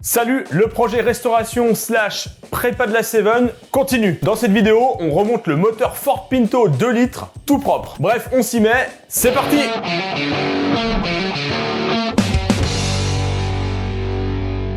Salut, le projet restauration / prépa de la Seven continue. Dans cette vidéo, on remonte le moteur Ford Pinto 2 litres tout propre. Bref, on s'y met, c'est parti!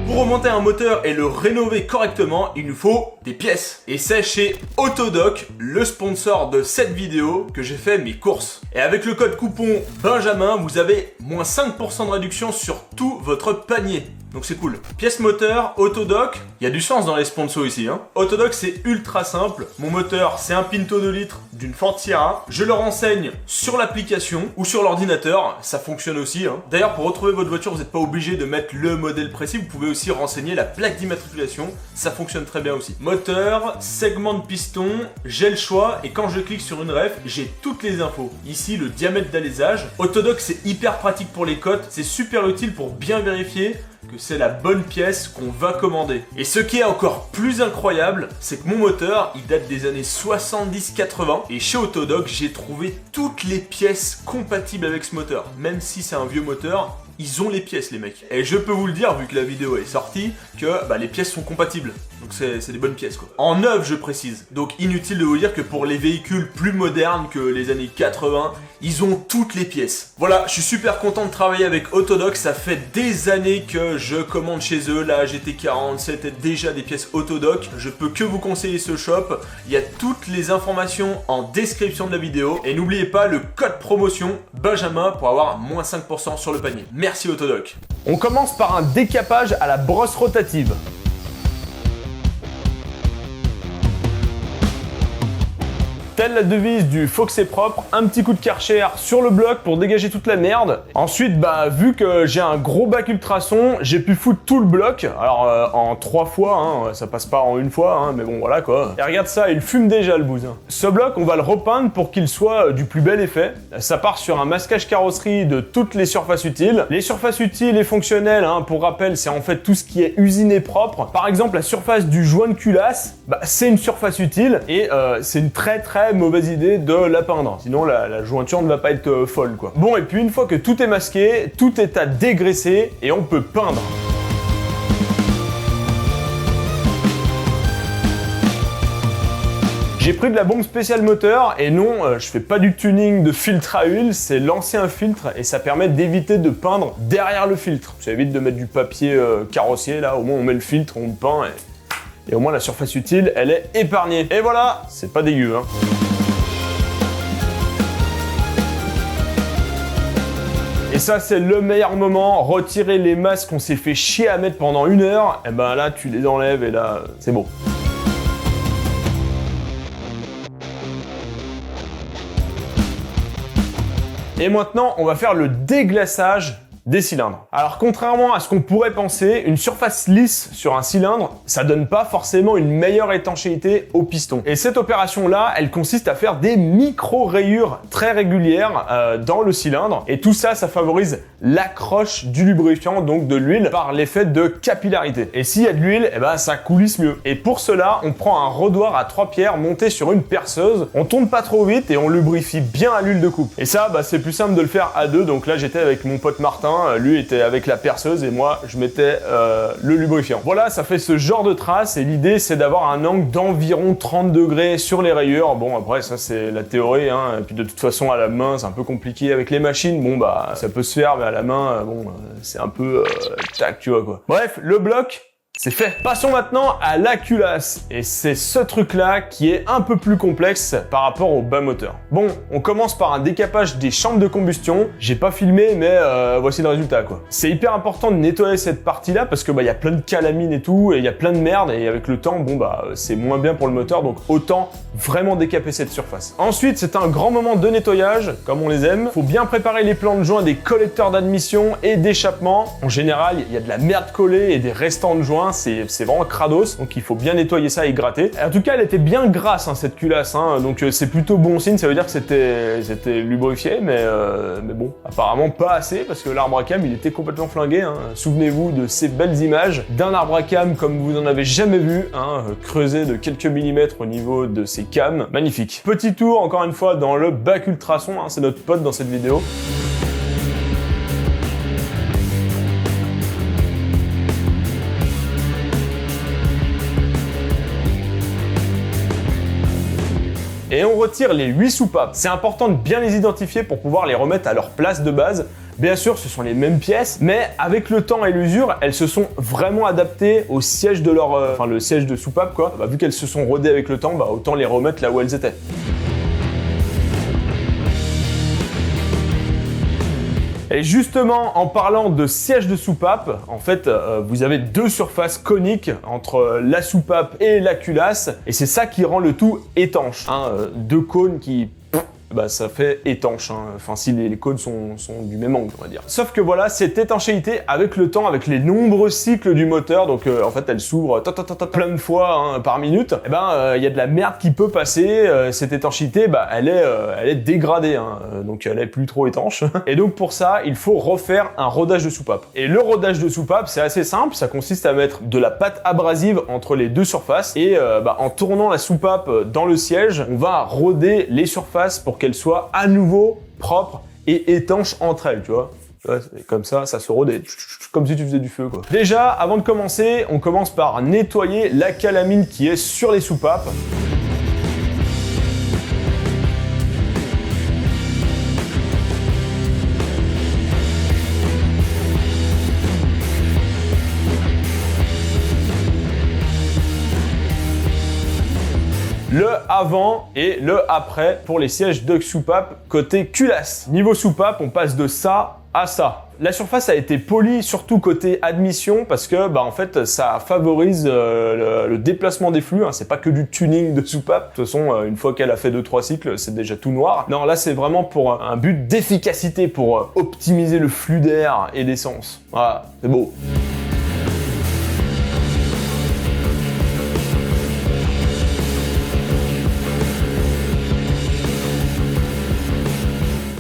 Pour remonter un moteur et le rénover correctement, il nous faut des pièces. Et c'est chez Autodoc, le sponsor de cette vidéo, que j'ai fait mes courses. Et avec le code coupon Benjamin, vous avez moins 5% de réduction sur tout votre panier. Donc c'est cool. Pièce moteur, Autodoc, il y a du sens dans les sponsors ici. Autodoc, c'est ultra simple. Mon moteur, c'est un Pinto 2 litres d'une Ford Sierra. Je le renseigne sur l'application ou sur l'ordinateur. Ça fonctionne aussi. D'ailleurs, pour retrouver votre voiture, vous n'êtes pas obligé de mettre le modèle précis. Vous pouvez aussi renseigner la plaque d'immatriculation. Ça fonctionne très bien aussi. Moteur, segment de piston, j'ai le choix. Et quand je clique sur une ref, j'ai toutes les infos. Ici, le diamètre d'alésage. Autodoc, c'est hyper pratique pour les cotes. C'est super utile pour bien vérifier que c'est la bonne pièce qu'on va commander. Et ce qui est encore plus incroyable, c'est que mon moteur, il date des années 70-80 et chez Autodoc, j'ai trouvé toutes les pièces compatibles avec ce moteur. Même si c'est un vieux moteur, ils ont les pièces les mecs. Et je peux vous le dire, vu que la vidéo est sortie, que les pièces sont compatibles. Donc c'est des bonnes pièces quoi. En neuf je précise. Donc inutile de vous dire que pour les véhicules plus modernes que les années 80, ils ont toutes les pièces. Voilà, je suis super content de travailler avec Autodoc. Ça fait des années que je commande chez eux. La GT40, c'était déjà des pièces Autodoc. Je peux que vous conseiller ce shop. Il y a toutes les informations en description de la vidéo. Et n'oubliez pas le code promotion Benjamin pour avoir moins 5% sur le panier. Merci Autodoc. On commence par un décapage à la brosse rotative. Telle la devise du faut que c'est propre, un petit coup de Karcher sur le bloc pour dégager toute la merde. Ensuite, vu que j'ai un gros bac ultrason, j'ai pu foutre tout le bloc. Alors en 3 fois, ça passe pas en une fois, mais bon voilà quoi. Et regarde ça, il fume déjà le bousin. Ce bloc, on va le repeindre pour qu'il soit du plus bel effet. Ça part sur un masquage carrosserie de toutes les surfaces utiles. Les surfaces utiles et fonctionnelles, pour rappel, c'est en fait tout ce qui est usiné propre. Par exemple, la surface du joint de culasse, c'est une surface utile et c'est une très mauvaise idée de la peindre, sinon la jointure ne va pas être folle quoi. Bon, et puis une fois que tout est masqué, tout est à dégraisser et on peut peindre. J'ai pris de la bombe spéciale moteur et non, je fais pas du tuning de filtre à huile, c'est lancer un filtre et ça permet d'éviter de peindre derrière le filtre. Ça évite de mettre du papier carrossier là, au moins on met le filtre, on peint et au moins la surface utile, elle est épargnée. Et voilà, c'est pas dégueu Et ça, c'est le meilleur moment, retirer les masques qu'on s'est fait chier à mettre pendant 1 heure, et là, tu les enlèves et là, c'est beau. Et maintenant, on va faire le déglaçage des cylindres. Alors contrairement à ce qu'on pourrait penser, une surface lisse sur un cylindre, ça donne pas forcément une meilleure étanchéité au piston. Et cette opération-là, elle consiste à faire des micro-rayures très régulières dans le cylindre. Et tout ça, ça favorise l'accroche du lubrifiant, donc de l'huile, par l'effet de capillarité. Et s'il y a de l'huile, ça coulisse mieux. Et pour cela, on prend un rodoir à 3 pierres monté sur une perceuse, on tourne pas trop vite et on lubrifie bien à l'huile de coupe. Et ça, c'est plus simple de le faire à 2. Donc là, j'étais avec mon pote Martin, lui était avec la perceuse et moi je mettais le lubrifiant. Voilà, ça fait ce genre de trace et l'idée c'est d'avoir un angle d'environ 30 degrés sur les rayures. Bon après ça c'est la théorie et puis de toute façon à la main c'est un peu compliqué avec les machines. Ça peut se faire mais à la main c'est un peu tac tu vois quoi. Bref, le bloc c'est fait. Passons maintenant à la culasse. Et c'est ce truc-là qui est un peu plus complexe par rapport au bas moteur. Bon, on commence par un décapage des chambres de combustion. J'ai pas filmé, mais voici le résultat, quoi. C'est hyper important de nettoyer cette partie-là parce que y a plein de calamine et tout, et il y a plein de merde, et avec le temps, c'est moins bien pour le moteur, donc autant vraiment décaper cette surface. Ensuite, c'est un grand moment de nettoyage, comme on les aime. Faut bien préparer les plans de joints des collecteurs d'admission et d'échappement. En général, il y a de la merde collée et des restants de joints. C'est vraiment crados, donc il faut bien nettoyer ça et gratter. En tout cas, elle était bien grasse cette culasse, donc c'est plutôt bon signe, ça veut dire que c'était lubrifié, mais bon, apparemment pas assez, parce que l'arbre à cam il était complètement flingué. Souvenez-vous de ces belles images d'un arbre à cam comme vous n'en avez jamais vu, creusé de quelques millimètres au niveau de ses cams, magnifique. Petit tour encore une fois dans le bac ultrason, c'est notre pote dans cette vidéo. et on retire les 8 soupapes. C'est important de bien les identifier pour pouvoir les remettre à leur place de base. Bien sûr, ce sont les mêmes pièces, mais avec le temps et l'usure, elles se sont vraiment adaptées au siège de leur... enfin, le siège de soupape, quoi. Vu qu'elles se sont rodées avec le temps, autant les remettre là où elles étaient. Et justement, en parlant de siège de soupape, en fait, vous avez 2 surfaces coniques entre la soupape et la culasse, et c'est ça qui rend le tout étanche. 2 cônes qui... ça fait étanche, hein. Enfin si les cônes sont du même angle, on va dire. Sauf que voilà, cette étanchéité, avec le temps, avec les nombreux cycles du moteur, donc en fait elle s'ouvre plein de fois par minute, il y a de la merde qui peut passer, cette étanchéité, elle est dégradée, hein. Donc elle est plus trop étanche. Et donc pour ça, il faut refaire un rodage de soupape. Et le rodage de soupape, c'est assez simple, ça consiste à mettre de la pâte abrasive entre les 2 surfaces, et en tournant la soupape dans le siège, on va roder les surfaces pour qu'elles soient à nouveau propres et étanches entre elles, tu vois. Comme ça, ça se rôde comme si tu faisais du feu, quoi. Déjà, avant de commencer, on commence par nettoyer la calamine qui est sur les soupapes. Le avant et le après pour les sièges de soupape côté culasse. Niveau soupape, on passe de ça à ça. La surface a été polie surtout côté admission parce que en fait ça favorise le déplacement des flux, hein. C'est pas que du tuning de soupape. De toute façon, une fois qu'elle a fait 2-3 cycles, c'est déjà tout noir. Non, là c'est vraiment pour un but d'efficacité, pour optimiser le flux d'air et d'essence. Voilà, c'est beau.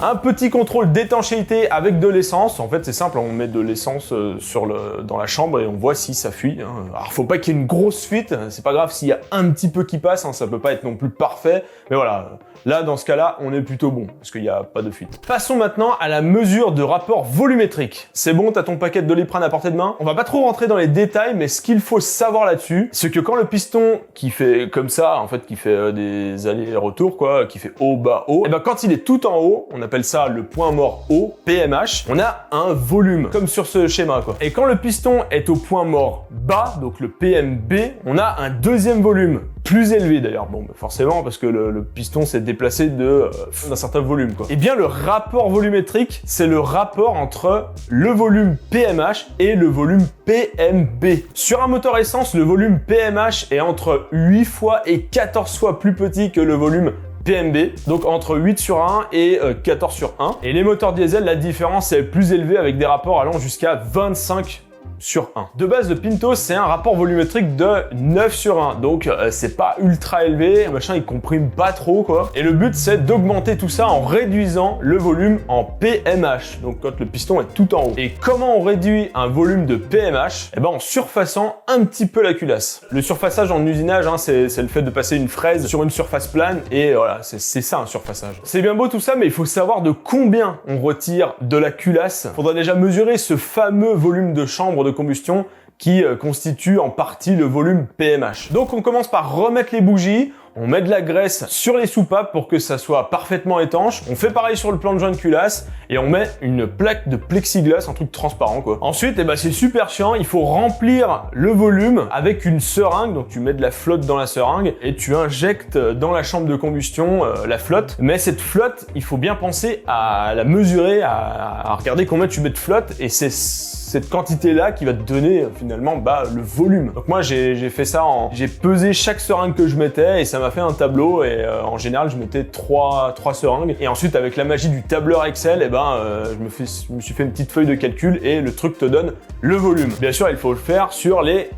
Un petit contrôle d'étanchéité avec de l'essence. En fait, c'est simple, on met de l'essence dans la chambre et on voit si ça fuit, hein. Alors, faut pas qu'il y ait une grosse fuite. C'est pas grave s'il y a un petit peu qui passe, hein. Ça peut pas être non plus parfait. Mais voilà, là, dans ce cas-là, on est plutôt bon parce qu'il n'y a pas de fuite. Passons maintenant à la mesure de rapport volumétrique. C'est bon, t'as ton paquet de Doliprane à portée de main. On va pas trop rentrer dans les détails, mais ce qu'il faut savoir là-dessus, c'est que quand le piston qui fait comme ça, en fait, qui fait des allers-retours, quoi, qui fait haut, bas, haut, et quand il est tout en haut, on appelle ça le point mort haut, PMH, on a un volume, comme sur ce schéma, quoi. Et quand le piston est au point mort bas, donc le PMB, on a un deuxième volume, plus élevé d'ailleurs, forcément, parce que le piston s'est déplacé d'un certain volume, quoi. Et bien le rapport volumétrique, c'est le rapport entre le volume PMH et le volume PMB. Sur un moteur essence, le volume PMH est entre 8 fois et 14 fois plus petit que le volume PMB, donc entre 8 sur 1 et 14 sur 1. Et les moteurs diesel, la différence est plus élevée avec des rapports allant jusqu'à 25 sur 1. De base, le Pinto, c'est un rapport volumétrique de 9 sur 1, donc c'est pas ultra élevé, le machin il comprime pas trop, quoi. Et le but, c'est d'augmenter tout ça en réduisant le volume en PMH, donc quand le piston est tout en haut. Et comment on réduit un volume de PMH? En surfaçant un petit peu la culasse. Le surfaçage en usinage, hein, c'est le fait de passer une fraise sur une surface plane, et voilà, c'est ça un surfaçage. C'est bien beau tout ça, mais il faut savoir de combien on retire de la culasse. Faudra déjà mesurer ce fameux volume de chambre de combustion qui constitue en partie le volume PMH. Donc on commence par remettre les bougies, on met de la graisse sur les soupapes pour que ça soit parfaitement étanche. On fait pareil sur le plan de joint de culasse et on met une plaque de plexiglas, un truc transparent, quoi. Ensuite, c'est super chiant, il faut remplir le volume avec une seringue. Donc tu mets de la flotte dans la seringue et tu injectes dans la chambre de combustion la flotte. Mais cette flotte, il faut bien penser à la mesurer, à regarder combien tu mets de flotte, et c'est cette quantité-là qui va te donner finalement le volume. Donc moi j'ai fait ça, j'ai pesé chaque seringue que je mettais et ça m'a fait un tableau, et en général je mettais 3 seringues, et ensuite avec la magie du tableur Excel, je me suis fait une petite feuille de calcul et le truc te donne le volume. Bien sûr, il faut le faire sur les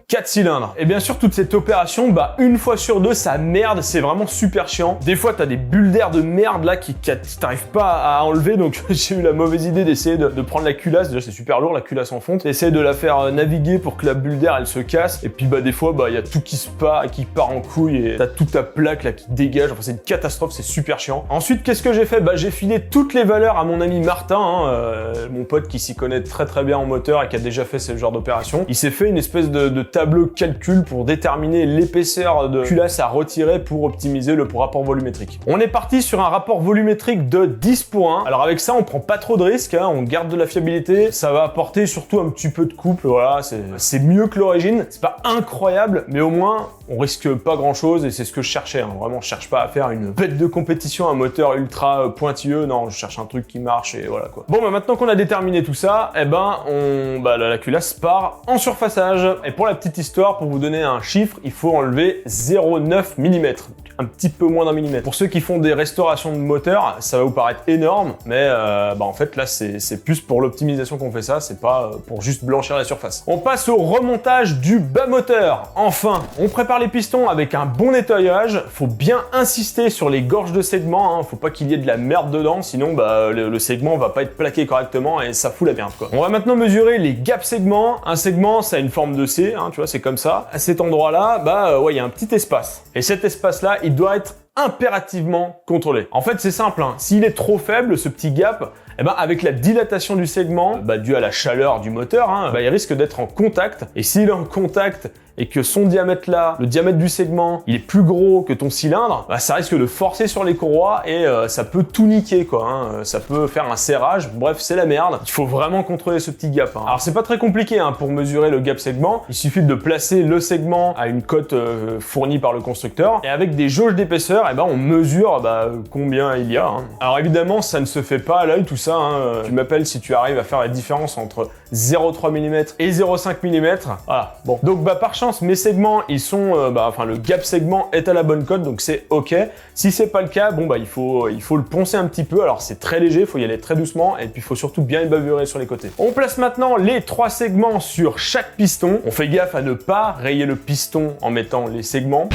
4 cylindres. Et bien sûr, toute cette opération, une fois sur deux, ça merde, c'est vraiment super chiant. Des fois, t'as des bulles d'air de merde là qui t'arrives pas à enlever, donc j'ai eu la mauvaise idée d'essayer de prendre la culasse. Déjà, c'est super lourd, la culasse en fonte. D'essayer de la faire naviguer pour que la bulle d'air, elle se casse. Et puis, des fois, il y a tout qui part en couille, et t'as toute ta plaque là qui dégage. Enfin, c'est une catastrophe, c'est super chiant. Ensuite, qu'est-ce que j'ai fait? J'ai filé toutes les valeurs à mon ami Martin, mon pote qui s'y connaît très très bien en moteur et qui a déjà fait ce genre d'opération. Il s'est fait une espèce de tableau calcul pour déterminer l'épaisseur de culasse à retirer pour optimiser le rapport volumétrique. On est parti sur un rapport volumétrique de 10 pour 1. Alors avec ça, on prend pas trop de risques, hein, on garde de la fiabilité, ça va apporter surtout un petit peu de couple, voilà, c'est mieux que l'origine. C'est pas incroyable, mais au moins, on risque pas grand chose et c'est ce que je cherchais. Hein. Vraiment, je cherche pas à faire une bête de compétition, un moteur ultra pointilleux. Non, je cherche un truc qui marche et voilà quoi. Bon, bah maintenant qu'on a déterminé tout ça, eh ben, la culasse part en surfaçage. Et pour la petite histoire, pour vous donner un chiffre, il faut enlever 0,9 mm. Un petit peu moins d'un millimètre. Pour ceux qui font des restaurations de moteurs, ça va vous paraître énorme, mais en fait là c'est plus pour l'optimisation qu'on fait ça, c'est pas pour juste blanchir la surface. On passe au remontage du bas moteur. Enfin, on prépare les pistons avec un bon nettoyage. Faut bien insister sur les gorges de segment, hein. Faut pas qu'il y ait de la merde dedans, sinon le segment va pas être plaqué correctement et ça fout la merde quoi. On va maintenant mesurer les gaps segments. Un segment, ça a une forme de C, hein, tu vois, c'est comme ça. À cet endroit-là, il y a un petit espace. Et cet espace-là, il doit être impérativement contrôlé. En fait, c'est simple, hein. S'il est trop faible, ce petit gap, avec la dilatation du segment, due à la chaleur du moteur, hein, il risque d'être en contact. Et s'il est en contact et que son diamètre là, le diamètre du segment, il est plus gros que ton cylindre, ça risque de forcer sur les courroies et ça peut tout niquer quoi. Hein. Ça peut faire un serrage, bref, c'est la merde. Il faut vraiment contrôler ce petit gap. Hein. Alors c'est pas très compliqué hein, pour mesurer le gap segment. Il suffit de placer le segment à une cote fournie par le constructeur et avec des jauges d'épaisseur, on mesure combien il y a. Hein. Alors évidemment, ça ne se fait pas à l'œil tout ça. Hein. Tu m'appelles si tu arrives à faire la différence entre 0,3 mm et 0,5 mm. Voilà. Bon, donc par chance, mes segments, ils sont, le gap segment est à la bonne cote, donc c'est ok. Si c'est pas le cas, il faut le poncer un petit peu. Alors c'est très léger, il faut y aller très doucement, et puis il faut surtout bien ébavurer sur les côtés. On place maintenant les 3 segments sur chaque piston. On fait gaffe à ne pas rayer le piston en mettant les segments.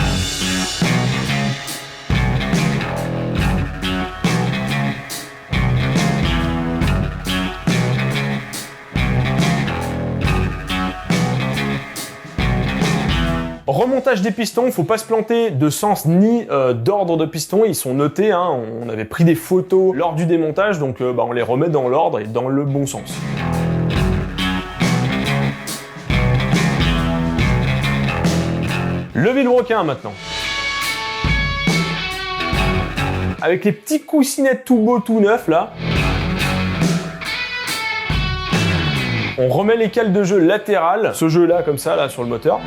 Remontage des pistons, faut pas se planter de sens ni d'ordre de piston, ils sont notés, hein, on avait pris des photos lors du démontage, donc on les remet dans l'ordre et dans le bon sens. Le vilebrequin maintenant. Avec les petits coussinets tout beaux, tout neufs là. On remet les cales de jeu latérales, ce jeu là comme ça là sur le moteur.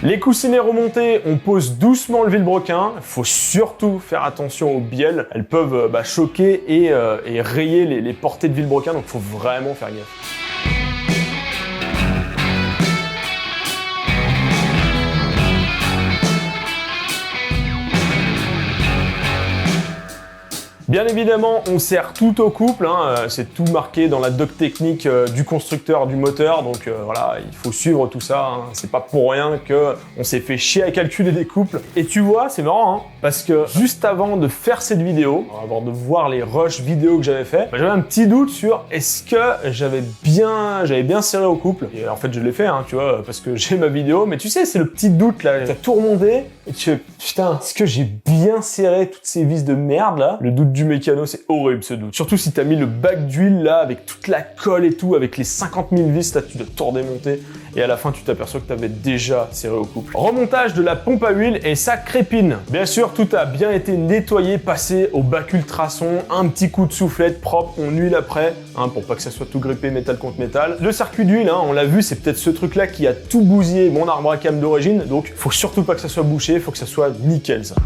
Les coussinets remontés, on pose doucement le vilebrequin. Faut surtout faire attention aux bielles. Elles peuvent choquer et rayer les portées de vilebrequin, donc faut vraiment faire gaffe. Bien évidemment, on sert tout au couple, hein, c'est tout marqué dans la doc technique du constructeur du moteur, donc voilà, il faut suivre tout ça, hein. C'est pas pour rien que on s'est fait chier à calculer des couples. Et tu vois, c'est marrant, hein, parce que juste avant de faire cette vidéo, avant de voir les rushs vidéo que j'avais fait, j'avais un petit doute sur est-ce que j'avais bien serré au couple. Et en fait, je l'ai fait, hein, tu vois, parce que j'ai ma vidéo, mais tu sais, c'est le petit doute là, t'as tout remonté, et tu fais, putain, est-ce que j'ai bien serré toutes ces vis de merde là? Le doute du mécano, c'est horrible ce doute. Surtout si t'as mis le bac d'huile là, avec toute la colle et tout, avec les 50 000 vis, là tu dois tout redémonter, et à la fin tu t'aperçois que t'avais déjà serré au couple. Remontage de la pompe à huile, et ça crépine. Bien sûr, tout a bien été nettoyé, passé au bac ultrason, un petit coup de soufflette propre, on huile après, hein, pour pas que ça soit tout grippé métal contre métal. Le circuit d'huile, hein, on l'a vu, c'est peut-être ce truc là qui a tout bousillé mon arbre à cam d'origine, donc faut surtout pas que ça soit bouché, faut que ça soit nickel ça.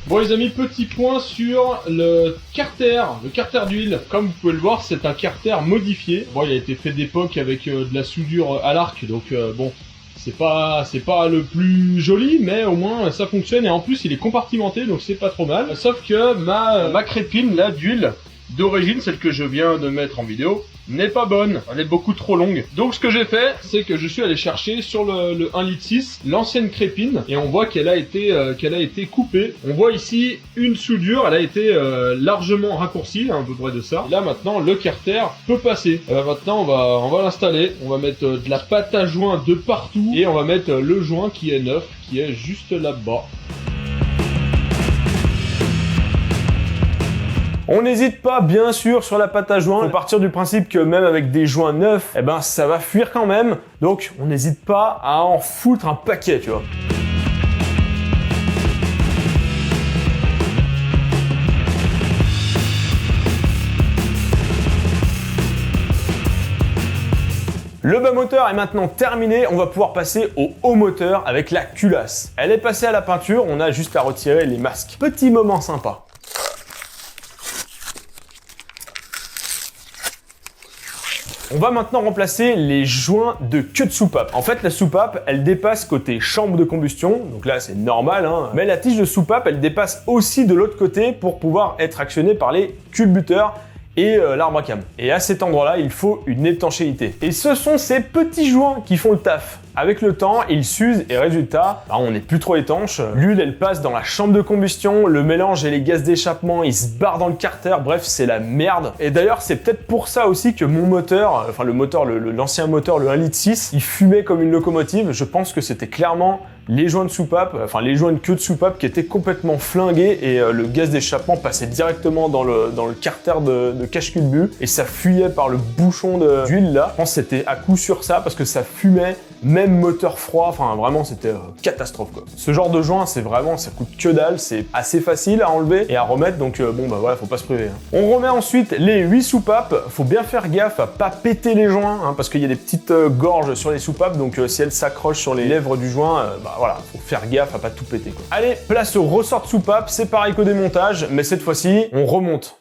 Bon les amis, petit point sur le carter d'huile. Comme vous pouvez le voir, c'est un carter modifié. Bon, il a été fait d'époque avec de la soudure à l'arc, donc bon, c'est pas le plus joli, mais au moins ça fonctionne et en plus il est compartimenté donc c'est pas trop mal. Sauf que ma crépine là d'huile d'origine, celle que je viens de mettre en vidéo, n'est pas bonne, elle est beaucoup trop longue. Donc ce que j'ai fait, c'est que je suis allé chercher sur le 1,6 litre l'ancienne crépine et on voit qu'elle a été coupée. On voit ici une soudure, elle a été largement raccourcie, à peu près de ça. Et là maintenant le carter peut passer. Et maintenant on va l'installer, on va mettre de la pâte à joint de partout et on va mettre le joint qui est neuf, qui est juste là-bas. On n'hésite pas, bien sûr, sur la pâte à joint. Faut partir du principe que même avec des joints neufs, eh ben, ça va fuir quand même. Donc, on n'hésite pas à en foutre un paquet, tu vois. Le bas moteur est maintenant terminé, on va pouvoir passer au haut moteur avec la culasse. Elle est passée à la peinture, on a juste à retirer les masques. Petit moment sympa. On va maintenant remplacer les joints de queue de soupape. En fait, la soupape, elle dépasse côté chambre de combustion, donc là c'est normal, hein. Mais la tige de soupape, elle dépasse aussi de l'autre côté pour pouvoir être actionnée par les culbuteurs et l'arbre à cam. Et à cet endroit-là, il faut une étanchéité. Et ce sont ces petits joints qui font le taf. Avec le temps, ils s'usent et résultat, on n'est plus trop étanche. L'huile, elle passe dans la chambre de combustion, le mélange et les gaz d'échappement, ils se barrent dans le carter, bref, c'est la merde. Et d'ailleurs, c'est peut-être pour ça aussi que mon moteur, enfin le moteur, l'ancien moteur, le 1,6 litre, il fumait comme une locomotive. Je pense que c'était clairement les joints de soupape, enfin les joints de queue de soupape qui étaient complètement flingués et le gaz d'échappement passait directement dans le carter de cache-culbut et ça fuyait par le bouchon d'huile là. Je pense que c'était à coup sûr ça parce que ça fumait, même moteur froid, enfin vraiment c'était catastrophe quoi. Ce genre de joint, c'est vraiment, ça coûte que dalle, c'est assez facile à enlever et à remettre, donc bon bah voilà, faut pas se priver. Hein. On remet ensuite les 8 soupapes, faut bien faire gaffe à pas péter les joints, hein, parce qu'il y a des petites gorges sur les soupapes, donc si elles s'accrochent sur les lèvres du joint, bah voilà, faut faire gaffe à pas tout péter quoi. Allez, place au ressort de soupape, c'est pareil qu'au démontage, mais cette fois-ci, on remonte.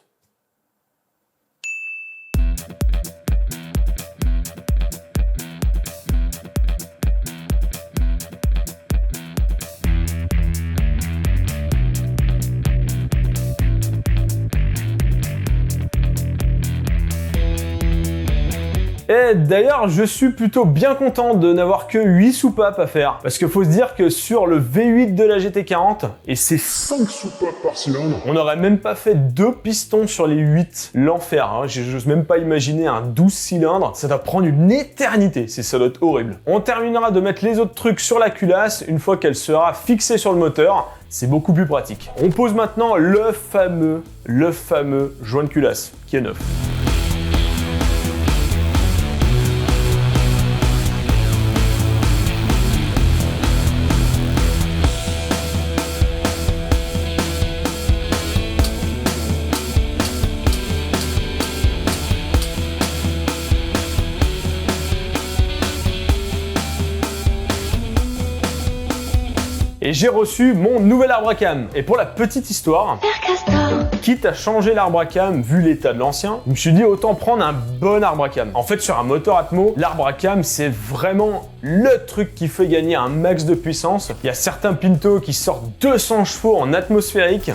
Et d'ailleurs, je suis plutôt bien content de n'avoir que 8 soupapes à faire. Parce qu'il faut se dire que sur le V8 de la GT40, et c'est 5 soupapes par cylindre, on n'aurait même pas fait 2 pistons sur les 8. L'enfer, hein. J'ose même pas imaginer un 12 cylindres. Ça doit prendre une éternité, ça doit être horrible. On terminera de mettre les autres trucs sur la culasse une fois qu'elle sera fixée sur le moteur. C'est beaucoup plus pratique. On pose maintenant le fameux joint de culasse qui est neuf. Et j'ai reçu mon nouvel arbre à cam. Et pour la petite histoire, quitte à changer l'arbre à cam vu l'état de l'ancien, je me suis dit autant prendre un bon arbre à cam. En fait, sur un moteur Atmo, l'arbre à cam, c'est vraiment le truc qui fait gagner un max de puissance. Il y a certains Pinto qui sortent 200 chevaux en atmosphérique.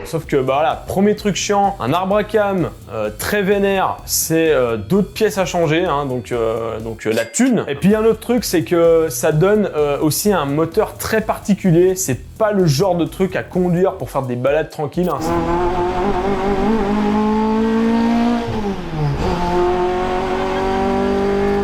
Sauf que bah voilà, premier truc chiant, un arbre à cam très vénère, c'est d'autres pièces à changer, hein, donc la thune. Et puis un autre truc, c'est que ça donne aussi un moteur très particulier. C'est pas le genre de truc à conduire pour faire des balades tranquilles. Hein.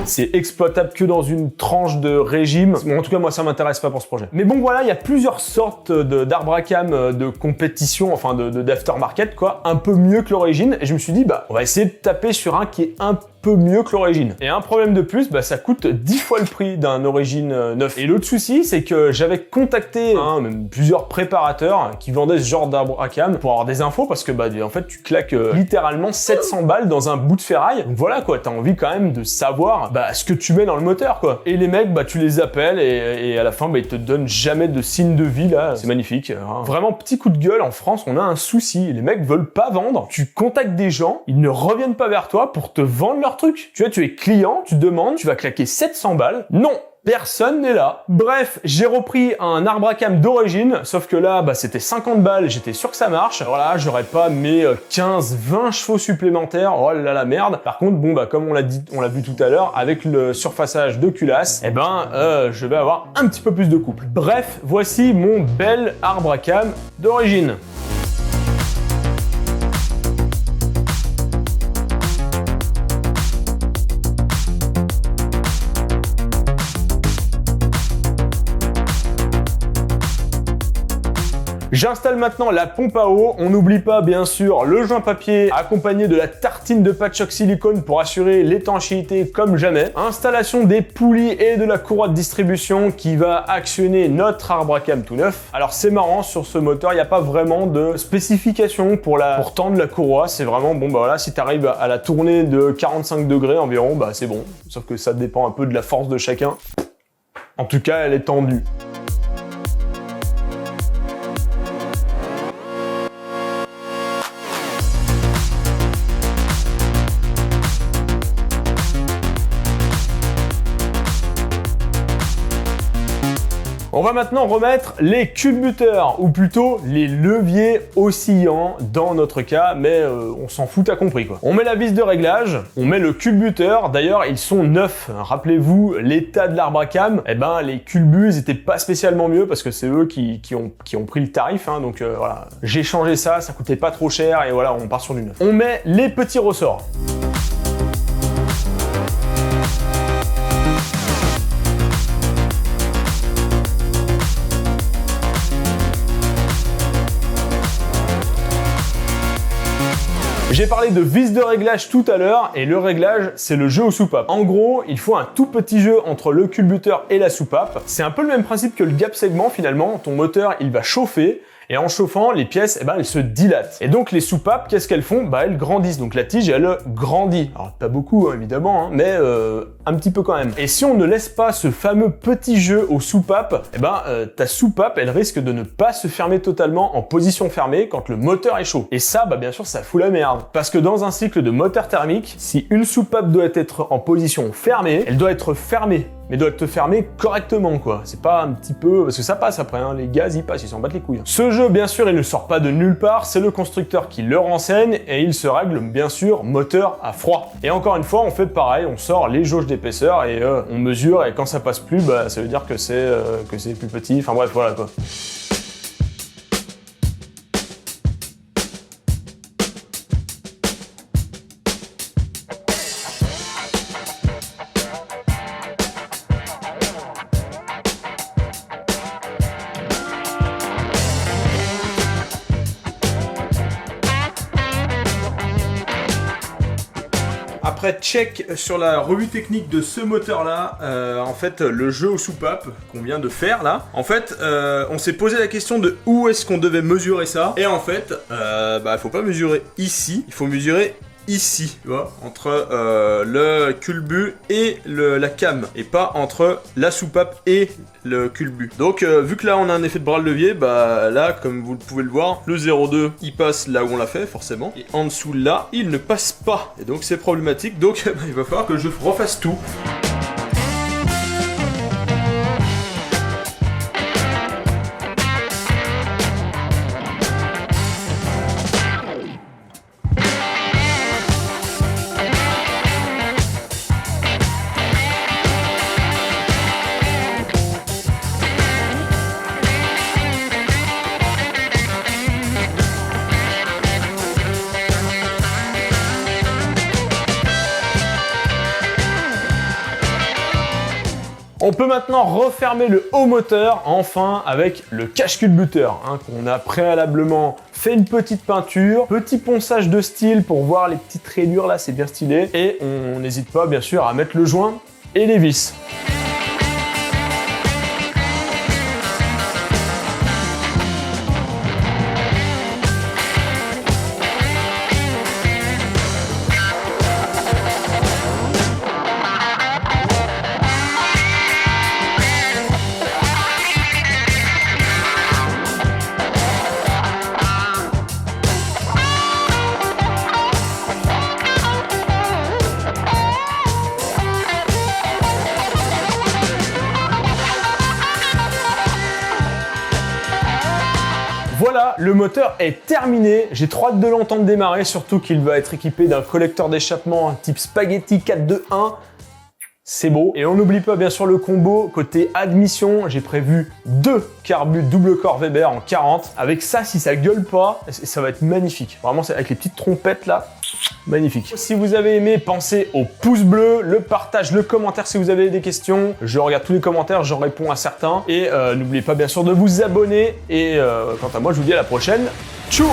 C'est exploitable que dans une tranche de régime. Bon, en tout cas, moi, ça m'intéresse pas pour ce projet. Mais bon, voilà, il y a plusieurs sortes d'arbres à cam de compétition, enfin d'aftermarket, quoi, un peu mieux que l'origine. Et je me suis dit, bah, on va essayer de taper sur un qui est un peu mieux que l'origine. Et un problème de plus, bah, ça coûte 10 fois le prix d'un origine neuf. Et l'autre souci, c'est que j'avais contacté même plusieurs préparateurs qui vendaient ce genre d'arbre à cam pour avoir des infos parce que bah, en fait, tu claques littéralement 700 balles dans un bout de ferraille. Donc voilà quoi, t'as envie quand même de savoir bah, ce que tu mets dans le moteur quoi. Et les mecs, bah, tu les appelles et à la fin, bah, ils te donnent jamais de signe de vie là. C'est magnifique. Hein. Vraiment, petit coup de gueule, en France, on a un souci. Les mecs veulent pas vendre. Tu contactes des gens, ils ne reviennent pas vers toi pour te vendre leur leur truc. Tu vois, tu es client, tu demandes, tu vas claquer 700 balles. Non, personne n'est là. Bref, j'ai repris un arbre à cam d'origine, sauf que là, c'était 50 balles, j'étais sûr que ça marche. Voilà, j'aurais pas mes 15-20 chevaux supplémentaires. Oh là la merde. Par contre, comme on l'a vu tout à l'heure, avec le surfaçage de culasse, je vais avoir un petit peu plus de couple. Bref, voici mon bel arbre à cam d'origine. J'installe maintenant la pompe à eau. On n'oublie pas bien sûr le joint papier accompagné de la tartine de patchock silicone pour assurer l'étanchéité comme jamais. Installation des poulies et de la courroie de distribution qui va actionner notre arbre à cam tout neuf. Alors c'est marrant, sur ce moteur, il n'y a pas vraiment de spécification pour tendre la courroie. C'est vraiment, si tu arrives à la tourner de 45 degrés environ, c'est bon. Sauf que ça dépend un peu de la force de chacun. En tout cas, elle est tendue. On va maintenant remettre les culbuteurs, ou plutôt les leviers oscillants dans notre cas, mais on s'en fout, t'as compris quoi. On met la vis de réglage, on met le culbuteur, d'ailleurs ils sont neufs. Rappelez-vous l'état de l'arbre à cam, les culbus ils étaient pas spécialement mieux parce que c'est eux qui ont pris le tarif, donc voilà. J'ai changé ça coûtait pas trop cher et voilà, on part sur du neuf. On met les petits ressorts. J'ai parlé de vis de réglage tout à l'heure et le réglage, c'est le jeu aux soupapes. En gros, il faut un tout petit jeu entre le culbuteur et la soupape. C'est un peu le même principe que le gap segment finalement. Ton moteur, il va chauffer. Et en chauffant, les pièces, elles se dilatent. Et donc les soupapes, qu'est-ce qu'elles font ? Elles grandissent. Donc la tige, elle grandit. Alors pas beaucoup, évidemment, mais un petit peu quand même. Et si on ne laisse pas ce fameux petit jeu aux soupapes, ta soupape, elle risque de ne pas se fermer totalement en position fermée quand le moteur est chaud. Et ça, bien sûr, ça fout la merde. Parce que dans un cycle de moteur thermique, si une soupape doit être en position fermée, elle doit être fermée. Mais doit être fermé correctement, quoi. C'est pas un petit peu... Parce que ça passe après, les gaz, ils passent, ils s'en battent les couilles. Ce jeu, bien sûr, il ne sort pas de nulle part, c'est le constructeur qui le renseigne, et il se règle, bien sûr, moteur à froid. Et encore une fois, on fait pareil, on sort les jauges d'épaisseur, et on mesure, et quand ça passe plus, ça veut dire que c'est plus petit, enfin bref, voilà, quoi. Après check sur la revue technique de ce moteur là, en fait le jeu aux soupapes qu'on vient de faire là, en fait on s'est posé la question de où est-ce qu'on devait mesurer ça, et en fait il faut pas mesurer ici, il faut mesurer ici, tu vois, entre le culbut et la cam, et pas entre la soupape et le culbut. Donc vu que là on a un effet de bras de levier, là comme vous pouvez le voir, le 0,2 il passe là où on l'a fait forcément, et en dessous là il ne passe pas, et donc c'est problématique, donc il va falloir que je refasse tout. On peut maintenant refermer le haut moteur, enfin, avec le cache-culbuteur, qu'on a préalablement fait une petite peinture, petit ponçage de style pour voir les petites rayures là, c'est bien stylé, et on n'hésite pas bien sûr à mettre le joint et les vis. Voilà, le moteur est terminé. J'ai trop hâte de l'entendre démarrer, surtout qu'il va être équipé d'un collecteur d'échappement type Spaghetti 421. C'est beau. Et on n'oublie pas bien sûr le combo. Côté admission, j'ai prévu 2 carbus double corps Weber en 40. Avec ça, si ça gueule pas, ça va être magnifique. Vraiment, c'est avec les petites trompettes là. Magnifique. Si vous avez aimé, pensez au pouce bleu, le partage, le commentaire si vous avez des questions. Je regarde tous les commentaires, j'en réponds à certains. Et n'oubliez pas bien sûr de vous abonner. Et quant à moi, je vous dis à la prochaine. Tchou!